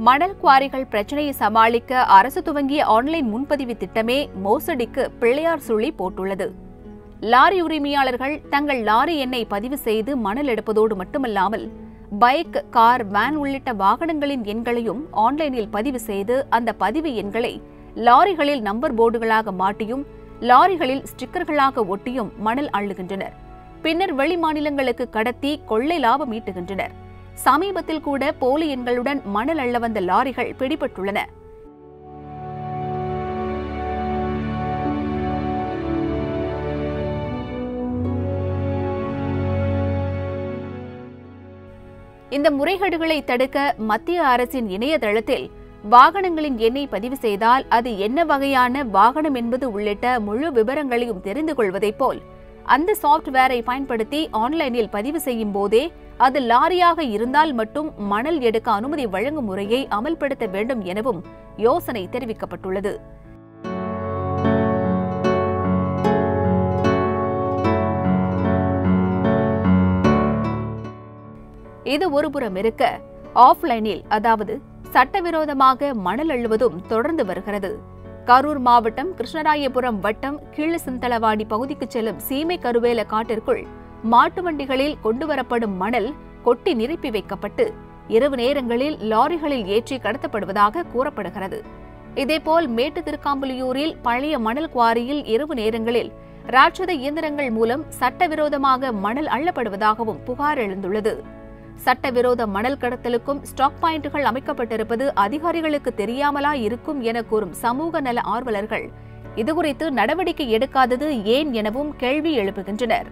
மணல் குவாரிகள் பிரச்சினையை சமாளிக்க அரசு துவங்கிய ஆன்லைன் முன்பதிவு திட்டமே மோசடிக்கு பிள்ளையார் சுழி போட்டுள்ளது. லாரி உரிமையாளர்கள் தங்கள் லாரி எண்ணை பதிவு செய்து மணல் எடுப்பதோடு மட்டுமல்லாமல் பைக், கார், வேன் உள்ளிட்ட வாகனங்களின் எண்களையும் ஆன்லைனில் பதிவு செய்து அந்த பதிவு எண்களை லாரிகளில் நம்பர் போர்டுகளாக மாட்டியும் லாரிகளில் ஸ்டிக்கர்களாக ஒட்டியும் மணல் அள்ளுகின்றனர். பின்னர் வெளிமாநிலங்களுக்கு கடத்தி கொள்ளை லாபம் ஈட்டுகின்றனர். சமீபத்தில் கூட போலி எண்களுடன் மணல் அள்ள வந்த லாரிகள் பிடிபட்டுள்ளன. இந்த முறைகேடுகளை தடுக்க மத்திய அரசின் இணையதளத்தில் வாகனங்களின் எண்ணை பதிவு செய்தால் அது என்ன வகையான வாகனம் என்பது உள்ளிட்ட முழு விவரங்களையும் தெரிந்து கொள்வதைப் போல் அந்த சாப்ட்வேரை பயன்படுத்தி ஆன்லைனில் பதிவு செய்யும் போதே அது லாரியாக இருந்தால் மட்டும் மணல் எடுக்க அனுமதி வழங்கும் முறையை அமல்படுத்த வேண்டும் எனவும் யோசனை தெரிவிக்கப்பட்டுள்ளது. இது ஒருபுறம் இருக்க, ஆஃப்லைனில் அதாவது சட்டவிரோதமாக மணல் அள்ளுவதும் தொடர்ந்து வருகிறது. கரூர் மாவட்டம் கிருஷ்ணராயபுரம் வட்டம் கீழசிந்தலவாடி பகுதிக்கு செல்லும் சீமை கருவேல காட்டிற்குள் மாட்டு வண்டிகளில் கொண்டுவரப்படும் மணல் கொட்டி நிரப்பி வைக்கப்பட்டு இரவு நேரங்களில் லாரிகளில் ஏற்றி கடத்தப்படுவதாக கூறப்படுகிறது. இதேபோல் மேட்டு திருக்காம்புலியூரில் பழைய மணல் குவாரியில் இரவு நேரங்களில் ராட்சத இயந்திரங்கள் மூலம் சட்டவிரோதமாக மணல் அள்ளப்படுவதாகவும் புகார் எழுந்துள்ளது. சட்டவிரோத மணல் கடத்தலுக்கும் ஸ்டாக் பாயிண்டுகள் அமைக்கப்பட்டிருப்பது அதிகாரிகளுக்கு தெரியாமலா இருக்கும் என கூறும் சமூக நல ஆர்வலர்கள் இதுகுறித்து நடவடிக்கை எடுக்காதது ஏன் எனவும் கேள்வி எழுப்புகின்றனர்.